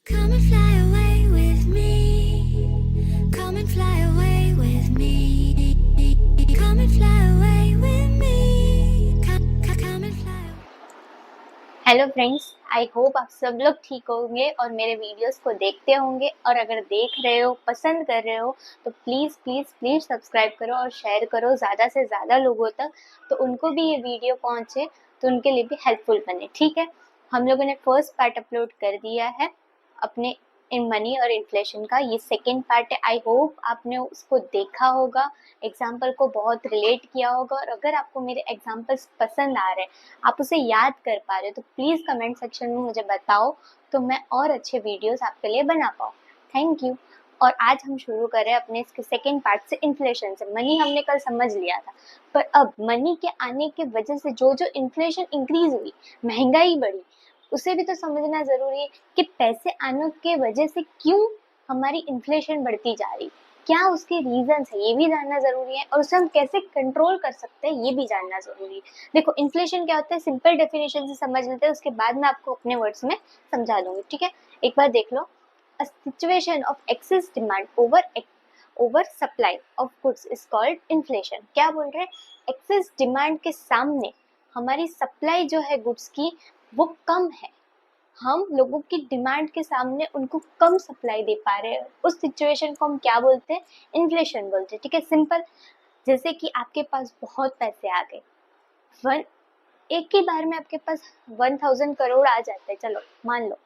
Come and fly away with me. Come and fly away with me. Come and fly away with me. Come and fly away. Hello friends, I hope आप सब लोग ठीक होंगे और मेरे videos को देखते होंगे। और अगर देख रहे हो, पसंद कर रहे हो तो प्लीज़ प्लीज़ प्लीज़ सब्सक्राइब करो और शेयर करो ज़्यादा से ज़्यादा लोगों तक, तो उनको भी ये वीडियो पहुंचे, तो उनके लिए भी हेल्पफुल बने। ठीक है, हम लोगों ने फर्स्ट पार्ट अपलोड कर दिया है अपने इन मनी और इन्फ्लेशन का। ये सेकेंड पार्ट है। आई होप आपने उसको देखा होगा, एग्जाम्पल को बहुत रिलेट किया होगा, और अगर आपको मेरे एग्जाम्पल्स पसंद आ रहे हैं, आप उसे याद कर पा रहे हो, तो प्लीज़ कमेंट सेक्शन में मुझे बताओ, तो मैं और अच्छे वीडियोस आपके लिए बना पाऊँ। Thank you. और आज हम शुरू कर रहे हैं अपने इसके सेकेंड पार्ट से, इन्फ्लेशन से। मनी हमने कल समझ लिया था, पर अब मनी के आने की वजह से जो जो इन्फ्लेशन इंक्रीज हुई, महंगाई बढ़ी, उसे भी तो समझना ज़रूरी है कि पैसे आने की वजह से क्यों हमारी इन्फ्लेशन बढ़ती जा रही, क्या उसके रीजंस है, ये भी जानना ज़रूरी है। और उसे हम कैसे कंट्रोल कर सकते हैं, ये भी जानना ज़रूरी है। देखो, इन्फ्लेशन क्या होता है, सिंपल डेफिनेशन से समझ लेते हैं, उसके बाद मैं आपको अपने वर्ड्स में समझा दूंगी। ठीक है, एक बार देख लो। A situation of excess demand over supply of goods is called inflation. क्या बोल रहे हैं, एक्सेस डिमांड के सामने हमारी सप्लाई जो है गुड्स की, वो कम है। हम लोगों की डिमांड के सामने उनको कम सप्लाई दे पा रहे हैं, उस सिचुएशन को हम क्या बोलते हैं, इन्फ्लेशन बोलते हैं। ठीक है, सिंपल। जैसे कि आपके पास बहुत पैसे आ गए, वन एक ही बार में आपके पास 1000 करोड़ आ जाते हैं। चलो मान लो,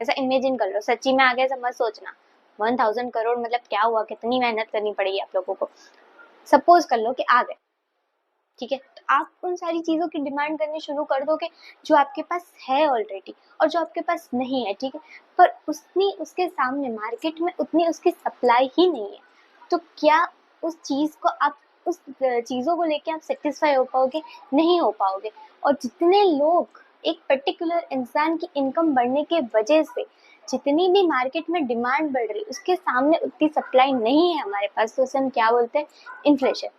ऐसा इमेजिन कर लो, सच्ची में आ गया, सब मत सोचना। 1000 करोड़ मतलब क्या हुआ, कितनी मेहनत करनी पड़ेगी आप लोगों को। सपोज कर लो कि आ गए, ठीक है, तो आप उन सारी चीज़ों की डिमांड करनी शुरू कर दोगे जो आपके पास है ऑलरेडी और जो आपके पास नहीं है। ठीक है, पर उतनी उसके सामने मार्केट में उतनी उसकी सप्लाई ही नहीं है, तो क्या उस चीज़ को आप उस चीज़ों को लेके आप सेटिस्फाई हो पाओगे? नहीं हो पाओगे। और जितने लोग, एक पर्टिकुलर इंसान की इनकम बढ़ने के वजह से जितनी भी मार्केट में डिमांड बढ़ रही, उसके सामने उतनी सप्लाई नहीं है हमारे पास, तो उसे हम क्या बोलते हैं, इन्फ्लेशन।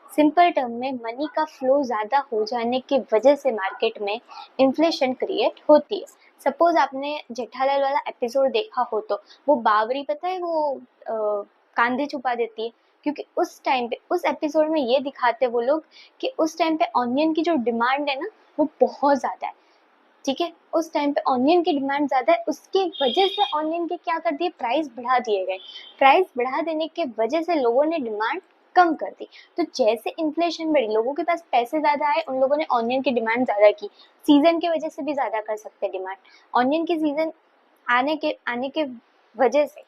सिंपल टर्म में मनी का फ्लो ज़्यादा हो जाने की वजह से मार्केट में इन्फ्लेशन क्रिएट होती है। सपोज आपने जेठालाल वाला एपिसोड देखा हो, तो वो बावरी, पता है वो कांधे छुपा देती है, क्योंकि उस टाइम पे, उस एपिसोड में ये दिखाते वो लोग कि उस टाइम पे ऑनियन की जो डिमांड है ना, वो बहुत ज़्यादा है। ठीक है, उस टाइम पे ऑनियन की डिमांड ज़्यादा है, उसकी वजह से ऑनियन के क्या कर दिए, प्राइस बढ़ा दिए गए। प्राइस बढ़ा देने के वजह से लोगों ने डिमांड कम कर दी। तो जैसे इन्फ्लेशन बढ़ी, लोगों के पास पैसे ज़्यादा आए, उन लोगों ने ऑनियन की डिमांड ज़्यादा की। सीजन की वजह से भी ज़्यादा कर सकते हैं डिमांड। ऑनियन की सीजन आने के वजह से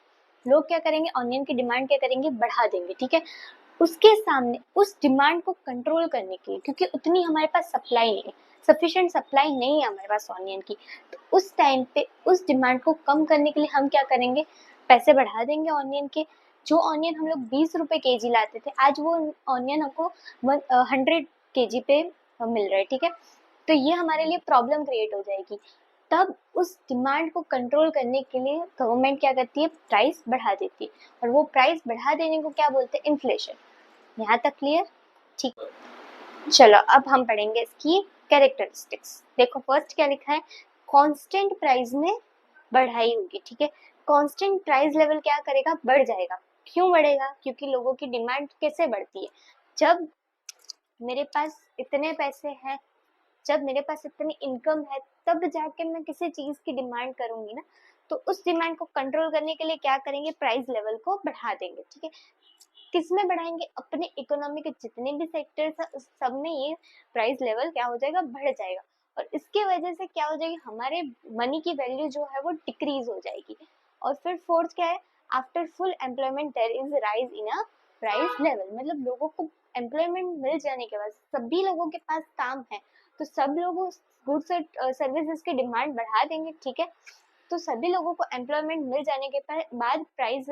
लोग क्या करेंगे, ऑनियन की डिमांड क्या करेंगे, बढ़ा देंगे। ठीक है, उसके सामने उस डिमांड को कंट्रोल करने के लिए, क्योंकि उतनी हमारे पास सप्लाई नहीं है, सफिशिएंट सप्लाई नहीं है हमारे पास ऑनियन की, तो उस टाइम पे उस डिमांड को कम करने के लिए हम क्या करेंगे, पैसे बढ़ा देंगे ऑनियन के। जो ऑनियन हम लोग 20 रुपए केजी लाते थे, आज वो ऑनियन हमको 100 केजी पे मिल रहा है। ठीक है, तो ये हमारे लिए प्रॉब्लम क्रिएट हो जाएगी। तब उस डिमांड को कंट्रोल करने के लिए गवर्नमेंट क्या करती है, प्राइस बढ़ा देती है, और वो प्राइस बढ़ा देने को क्या बोलते हैं, इन्फ्लेशन। यहाँ तक क्लियर? ठीक। चलो अब हम पढ़ेंगे इसकी कैरेक्टरिस्टिक्स। देखो फर्स्ट क्या लिखा है, कांस्टेंट प्राइस में बढ़ाई होगी। ठीक है, कांस्टेंट प्राइस लेवल क्या करेगा, बढ़ जाएगा। क्यों बढ़ेगा, क्योंकि लोगों की डिमांड कैसे बढ़ती है, जब मेरे पास इतने पैसे हैं, जब मेरे पास इतनी इनकम है, तब जाके मैं किसी चीज की डिमांड करूंगी ना। तो उस डिमांड को कंट्रोल करने के लिए क्या करेंगे, प्राइस लेवल को बढ़ा देंगे। ठीक है, किसमें बढ़ाएंगे, अपने इकोनॉमी के जितने भी सेक्टर्स है उस सब में ये प्राइस लेवल क्या हो जाएगा, बढ़ जाएगा। और इसके वजह से क्या हो जाएगी, हमारे मनी की वैल्यू जो है वो डिक्रीज हो जाएगी। और फिर फोर्थ क्या है, after full employment there is rise in a price level. मतलब लोगों को एम्प्लॉयमेंट मिल जाने के बाद, सभी लोगों के पास काम है, तो सब लोग उस गुड्स और सर्विसेज की डिमांड बढ़ा देंगे। ठीक है, तो सभी लोगों को एम्प्लॉयमेंट मिल जाने के बाद प्राइस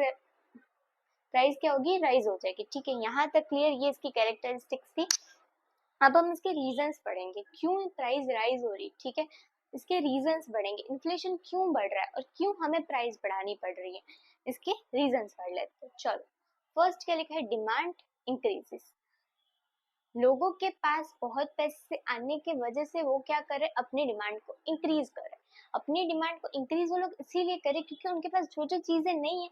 क्या होगी, राइज हो जाएगी। ठीक है, यहाँ तक क्लियर, ये इसकी कैरेक्टरिस्टिक्स थी। अब हम इसके रीजंस पढ़ेंगे, क्यों प्राइस राइज हो रही। ठीक है, इसके रीजंस बढ़ेंगे, इन्फ्लेशन क्यों बढ़ रहा है और क्यों हमें प्राइस बढ़ानी पड़ रही है, इसके रीजंस पढ़ लेते हैं। चलो, फर्स्ट क्या लिखा है, डिमांड इंक्रीजेस। लोगों के पास बहुत पैसे आने की वजह से वो क्या कर रहे हैं, अपनी डिमांड को इंक्रीज कर रहे हैं। अपनी डिमांड को इंक्रीज वो लोग इसीलिए करें क्योंकि उनके पास जो जो चीजें नहीं है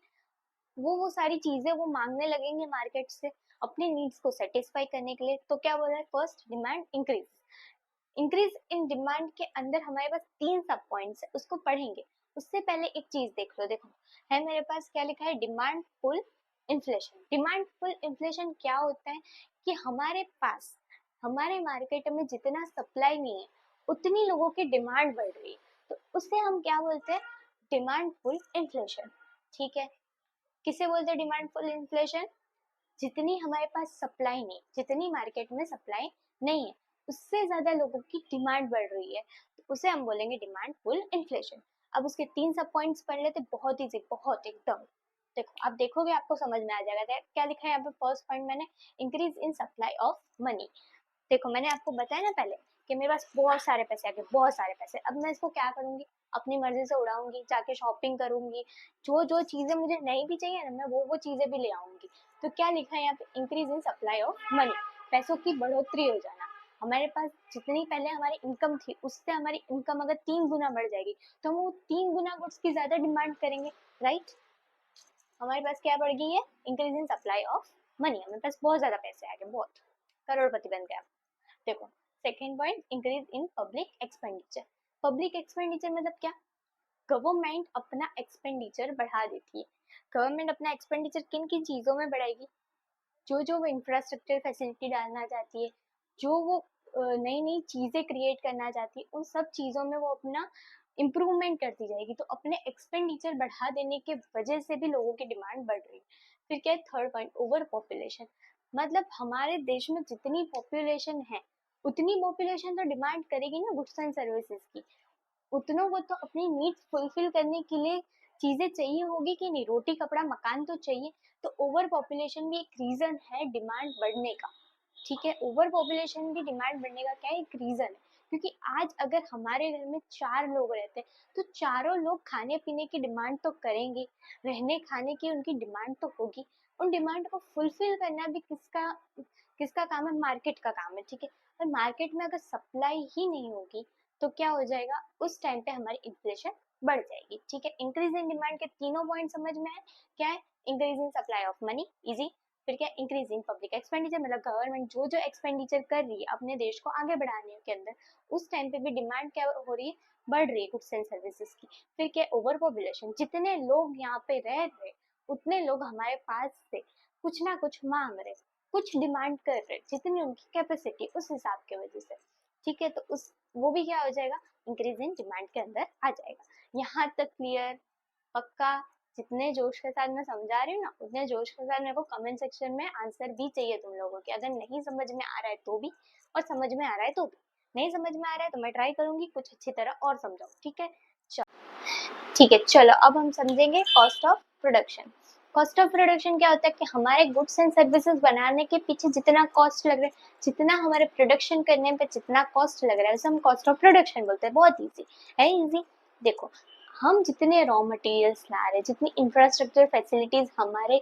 वो सारी चीजें वो मांगने लगेंगे मार्केट से अपनी नीड्स को सेटिस्फाई करने के लिए। तो क्या बोला है, first demand increase. Increase in demand के अंदर हमारे पास 3 सब पॉइंट्स है, उसको पढ़ेंगे। उससे पहले एक चीज देख लो, देखो है मेरे पास क्या लिखा है, demand pull inflation. Demand pull inflation क्या होता है कि हमारे पास हमारे मार्केट में जितना सप्लाई नहीं है उतनी लोगों की डिमांड बढ़ रही है, तो उसे हम क्या बोलते हैं, डिमांड पुल इन्फ्लेशन। ठीक है, किसे बोलते हैं डिमांड पुल इन्फ्लेशन, जितनी हमारे पास सप्लाई नहीं, जितनी मार्केट में सप्लाई नहीं है उससे ज्यादा लोगों की डिमांड बढ़ रही है, तो उसे हम बोलेंगे डिमांड पुल इन्फ्लेशन। अब उसके 3 सब पॉइंट्स पढ़ लेते, बहुत इजी, बहुत एकदम। देखो आप देखोगे आपको समझ में आ जाएगा। क्या लिखा है यहाँ पे, फर्स्ट पॉइंट मैंने, increase in supply of money. देखो मैंने आपको बताया ना पहले कि मेरे पास बहुत सारे पैसे आ गए, बहुत सारे पैसे, अब मैं इसको क्या करूंगी, अपनी मर्जी से उड़ाऊंगी, जाके शॉपिंग करूंगी, जो जो चीजें मुझे नहीं भी चाहिए ना मैं वो चीजें भी ले आऊंगी। तो क्या लिखा है यहाँ पे, increase in supply of money, पैसों की बढ़ोतरी हो जाना। हमारे पास जितनी पहले हमारी इनकम थी उससे हमारी इनकम अगर 3 गुना बढ़ जाएगी तो हम वो 3 गुना गुड्स की ज्यादा डिमांड करेंगे, राइट। हमारे पास क्या बढ़ गई है, increase in supply of money, हमारे पास बहुत ज्यादा पैसे आ गए, बहुत करोड़पति बन गया। देखो second point, increase in public expenditure. Public expenditure मतलब क्या, गवर्नमेंट अपना एक्सपेंडिचर बढ़ा देती है। गवर्नमेंट अपना एक्सपेंडिचर किन किन चीजों में बढ़ाएगी, जो जो वो इंफ्रास्ट्रक्चर फैसिलिटी डालना चाहती है, जो वो नई नई चीजें क्रिएट करना चाहती है, उन सब चीजों में वो अपना इम्प्रूवमेंट करती जाएगी। तो अपने एक्सपेंडिचर बढ़ा देने के वजह से भी लोगों की डिमांड बढ़ रही है। फिर क्या है, थर्ड पॉइंट, ओवर पॉपुलेशन। मतलब हमारे देश में जितनी पॉपुलेशन है उतनी पॉपुलेशन तो डिमांड करेगी ना गुड्स एंड सर्विसेज की, उतनों को तो अपनी नीड्स फुलफिल करने के लिए चीजें चाहिए होगी कि नहीं, रोटी कपड़ा मकान तो चाहिए। तो ओवर पॉपुलेशन भी एक रीजन है डिमांड बढ़ने का। ठीक है, ओवर पॉपुलेशन भी डिमांड बढ़ने का क्या एक रीजन है, क्योंकि आज अगर हमारे घर में 4 लोग रहते हैं तो चारों लोग खाने पीने की डिमांड तो करेंगे, रहने खाने की उनकी डिमांड तो होगी। उन डिमांड को फुलफिल करना भी किसका किसका काम है, मार्केट का काम है। ठीक है, और मार्केट में अगर सप्लाई ही नहीं होगी तो क्या हो जाएगा, उस टाइम पे हमारी इन्फ्लेशन बढ़ जाएगी। ठीक है, इंक्रीज इन डिमांड के तीनों पॉइंट समझ में है, क्या है, increase in supply of money, easy. फिर क्या, इंक्रीज इन पब्लिक एक्सपेंडिचर, मतलब गवर्नमेंट जो जो एक्सपेंडिचर कर रही है अपने देश को आगे बढ़ाने के अंदर, उस टाइम पे भी डिमांड क्या हो रही है, बढ़ रही है गुड्स एंड सर्विसेज की। फिर क्या, ओवर पॉपुलेशन, जितने लोग यहाँ पे रह रहे उतने लोग हमारे पास से कुछ ना कुछ मांग रहे, कुछ डिमांड कर रहे, जितनी उनकी कैपेसिटी उस हिसाब के वजह से। ठीक है, तो उस वो भी क्या हो जाएगा, इंक्रीज इन डिमांड के अंदर आ जाएगा। यहाँ तक क्लियर, पक्का। जितने जोश के साथ मैं समझा रही हूँ ना उतने जोश के साथ मेरे को कमेंट सेक्शन में आंसर भी चाहिए तुम लोगों के। अगर नहीं समझ में आ रहा है तो भी, और समझ में आ रहा है तो भी। नहीं समझ में आ रहा है तो मैं ट्राई करूंगी कुछ अच्छी तरह और समझाऊं। ठीक है, ठीक है, चलो अब हम समझेंगे cost of production. Cost of production क्या होता है कि हमारे गुड्स एंड सर्विसेज बनाने के पीछे जितना कॉस्ट लग रहा है, जितना हमारे प्रोडक्शन करने पे जितना कॉस्ट लग रहा है, उसे हम कॉस्ट ऑफ प्रोडक्शन बोलते हैं। बहुत इजी है, इजी। देखो हम जितने रॉ मटेरियल्स ला रहे, जितनी इंफ्रास्ट्रक्चर फैसिलिटीज हमारे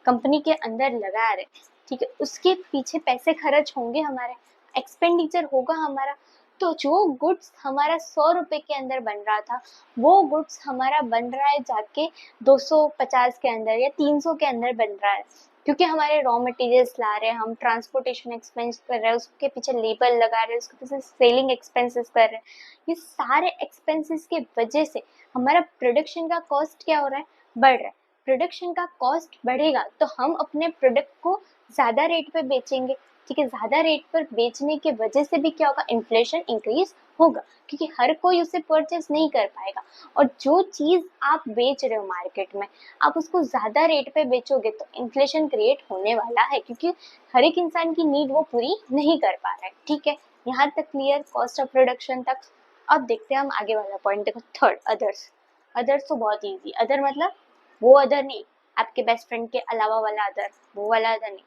कंपनी के अंदर लगा रहे, ठीक है, उसके पीछे पैसे खर्च होंगे, हमारे एक्सपेंडिचर होगा हमारा। तो जो गुड्स हमारा 100 रुपए के अंदर बन रहा था वो गुड्स हमारा बन रहा है जाके 250 के अंदर या 300 के अंदर बन रहा है, क्योंकि हमारे रॉ मटेरियल्स ला रहे हैं, हम ट्रांसपोर्टेशन एक्सपेंस कर रहे हैं, उसके पीछे लेबर लगा रहे हैं, उसके पीछे सेलिंग एक्सपेंसेस कर रहे हैं। ये सारे एक्सपेंसेस के वजह से हमारा प्रोडक्शन का कॉस्ट क्या हो रहा है, बढ़ रहा है। प्रोडक्शन का कॉस्ट बढ़ेगा तो हम अपने प्रोडक्ट को ज्यादा रेट पे बेचेंगे। ठीक है, ज्यादा रेट पर बेचने के वजह से भी क्या होगा, इन्फ्लेशन इंक्रीज होगा, क्योंकि हर कोई उसे परचेस नहीं कर पाएगा। और जो चीज आप बेच रहे हो मार्केट में, आप उसको ज्यादा रेट पे बेचोगे तो इन्फ्लेशन क्रिएट होने वाला है, क्योंकि हर एक इंसान की नीड वो पूरी नहीं कर पा रहा है। ठीक है, यहाँ तक क्लियर, कॉस्ट ऑफ प्रोडक्शन तक। अब देखते हैं हम आगे वाला पॉइंट। देखो थर्ड, अदर्स। अदर्स तो बहुत ईजी, अदर मतलब वो अदर नहीं, आपके बेस्ट फ्रेंड के अलावा वाला अदर, वो वाला अदर नहीं,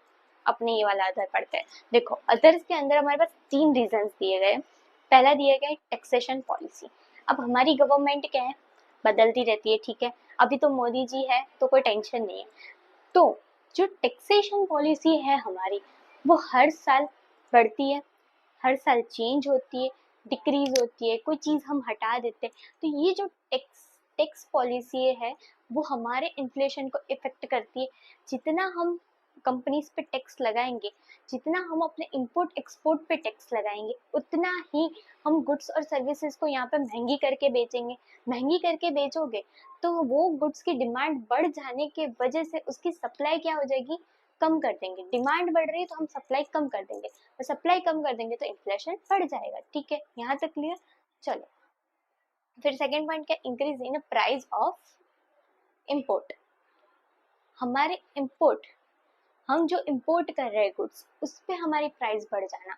अपने ये वाला अदर पढ़ते हैं। देखो अदर्स के अंदर हमारे पास 3 रीजंस दिए गए। पहला दिया गया है टैक्सेशन पॉलिसी। अब हमारी गवर्नमेंट क्या है, बदलती रहती है। ठीक है, अभी तो मोदी जी है तो कोई टेंशन नहीं है। तो जो टैक्सेशन पॉलिसी है हमारी, वो हर साल बढ़ती है, हर साल चेंज होती है। डिक्रीज होती है, कोई चीज़ हम हटा देते हैं, तो ये जो टैक्स पॉलिसी है वो हमारे इन्फ्लेशन को इफेक्ट करती है। जितना हम कंपनीज पे टैक्स लगाएंगे, जितना हम अपने इंपोर्ट एक्सपोर्ट पे टैक्स लगाएंगे, उतना ही हम गुड्स और सर्विसेज को यहाँ पे महंगी करके बेचेंगे। महंगी करके बेचोगे तो वो गुड्स की डिमांड बढ़ जाने के वजह से उसकी सप्लाई क्या हो जाएगी, कम कर देंगे। डिमांड बढ़ रही है तो हम सप्लाई कम कर देंगे, और सप्लाई कम कर देंगे तो इन्फ्लेशन बढ़ जाएगा। ठीक है, यहाँ तक क्लियर। चलो फिर सेकेंड पॉइंट क्या, increase in price of import. हमारे इम्पोर्ट, हम जो इम्पोर्ट कर रहे हैं गुड्स, उस पर हमारी प्राइस बढ़ जाना।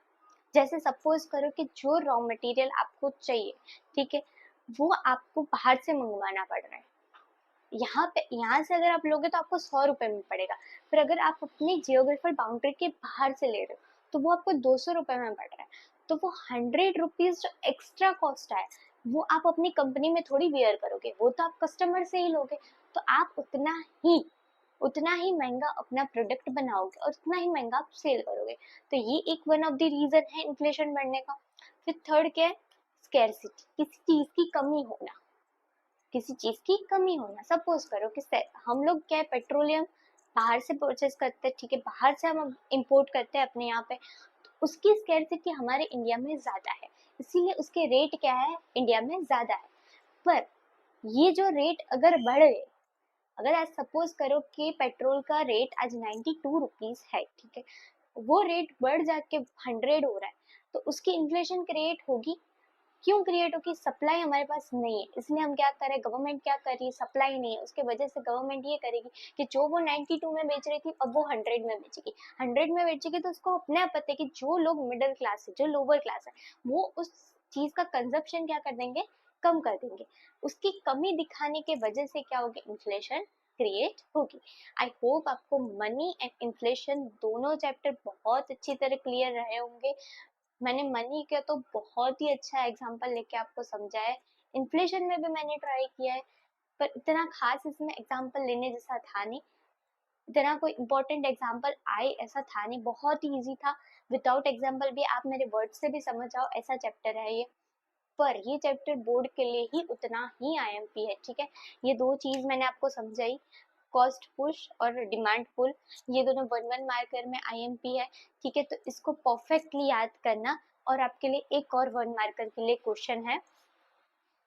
जैसे सपोज करो कि जो रॉ मटेरियल आपको चाहिए, ठीक है, वो आपको बाहर से मंगवाना पड़ रहा है। यहाँ से अगर आप लोगे तो आपको 100 रुपए में पड़ेगा, फिर अगर आप अपनी जियोग्राफिकल बाउंड्री के बाहर से ले रहे हो तो वो आपको 200 रुपए में पड़ रहा है। तो वो 100 रुपीज जो एक्स्ट्रा कॉस्ट है वो आप अपनी कंपनी में थोड़ी बियर करोगे, वो तो आप कस्टमर से ही लोगे। तो आप उतना ही महंगा अपना प्रोडक्ट बनाओगे और उतना ही महंगा आप सेल करोगे। तो ये एक वन ऑफ द रीजन है इन्फ्लेशन बढ़ने का। फिर थर्ड क्या है, स्कैरसिटी, किसी चीज की कमी होना। किसी चीज की कमी होना, सपोज करो कि हम लोग क्या है, पेट्रोलियम बाहर से परचेस करते हैं, ठीक है, बाहर से हम इंपोर्ट करते हैं अपने यहाँ पे, तो उसकी स्कैरसिटी हमारे इंडिया में ज्यादा है, इसीलिए उसके रेट क्या है इंडिया में ज्यादा है। पर ये जो रेट अगर बढ़ गए, अगर आज सपोज करो कि पेट्रोल का रेट आज 92 रुपीज है, ठीक है, वो रेट बढ़ जाके 100 हो रहा है, तो उसकी इन्फ्लेशन क्रिएट होगी। क्यों क्रिएट होगी, सप्लाई हमारे पास नहीं है, इसलिए हम क्या कर रहे हैं, गवर्नमेंट क्या कर रही है, सप्लाई नहीं है, उसके वजह से गवर्नमेंट ये करेगी कि जो वो 92 में बेच रही थी अब वो 100 में बेचेगी। 100 में बेचेगी तो उसको अपने आप पता है कि जो लोग मिडिल क्लास है, जो लोअर क्लास है, वो उस चीज का कंजप्शन क्या कर देंगे, कम कर देंगे। उसकी कमी दिखाने के वजह से क्या होगी, इन्फ्लेशन क्रिएट होगी। आई होप आपको मनी एंड इन्फ्लेशन दोनों चैप्टर बहुत अच्छी तरह क्लियर रहे होंगे। मैंने मनी का तो बहुत ही अच्छा एग्जांपल लेके आपको समझाया है, इन्फ्लेशन में भी मैंने ट्राई किया है, पर इतना खास इसमें एग्जांपल लेने जैसा था नहीं, इतना कोई इम्पोर्टेंट एग्जांपल आए ऐसा था नहीं, बहुत ही इजी था। विदाउट एग्जांपल भी आप मेरे वर्ड से भी समझ जाओ ऐसा चैप्टर है ये। पर ये चैप्टर बोर्ड के लिए ही उतना ही आईएमपी है, ठीक है। ये दो चीज मैंने आपको समझाई, कॉस्ट पुश और डिमांड पुल, ये दोनों 1-1 मार्कर में आईएमपी है, ठीक है। तो इसको परफेक्टली याद करना। और आपके लिए एक और 1 मार्कर के लिए क्वेश्चन है,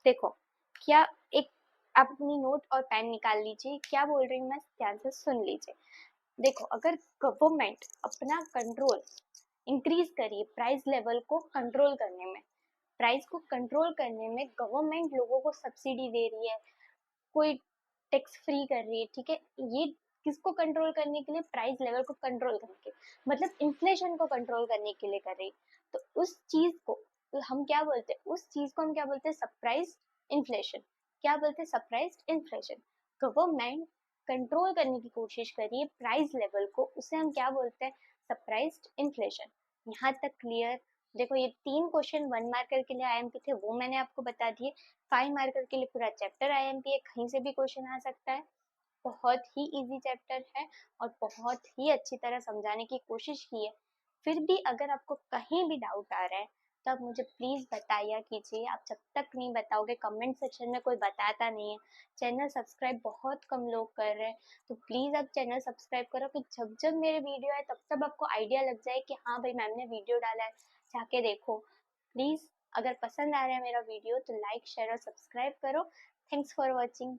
देखो क्या, एक आप अपनी नोट और पेन निकाल लीजिए, क्या बोल रही हूँ मैं ध्यान से सुन लीजिए। देखो, अगर गवर्नमेंट अपना कंट्रोल इंक्रीज करिए, प्राइस लेवल को कंट्रोल करने में, प्राइस को कंट्रोल करने में गवर्नमेंट लोगों को सब्सिडी दे रही है, कोई टैक्स फ्री कर रही है, ठीक है, ये किसको कंट्रोल करने के लिए, प्राइस लेवल को कंट्रोल करने के, मतलब इन्फ्लेशन को कंट्रोल करने के लिए कर रही। तो उस चीज को हम क्या बोलते हैं, उस चीज को हम क्या बोलते हैं, सरप्राइज इन्फ्लेशन। क्या बोलते हैं, सरप्राइज इन्फ्लेशन। गवर्नमेंट कंट्रोल करने की कोशिश करिए प्राइस लेवल को, उसे हम क्या बोलते हैं, सरप्राइज इन्फ्लेशन। यहाँ तक क्लियर। देखो ये 3 क्वेश्चन 1 मार्कर के लिए आईएमपी थे, वो मैंने आपको बता दिए। 5 मार्कर के लिए पूरा चैप्टर आईएमपी है, कहीं से भी क्वेश्चन आ सकता है। बहुत ही इजी चैप्टर है और बहुत ही अच्छी तरह समझाने की कोशिश की है। फिर भी अगर आपको कहीं भी डाउट आ रहा है तो आप मुझे प्लीज़ बताया कीजिए। आप जब तक नहीं बताओगे, कमेंट सेक्शन में कोई बताता नहीं है। चैनल सब्सक्राइब बहुत कम लोग कर रहे हैं, तो प्लीज़ आप चैनल सब्सक्राइब करो कि जब जब मेरे वीडियो आए तब तब आपको आइडिया लग जाए कि हाँ भाई मैम ने वीडियो डाला है, जाके देखो। प्लीज़ अगर पसंद आ रहा है मेरा वीडियो तो लाइक शेयर और सब्सक्राइब करो। Thanks for watching.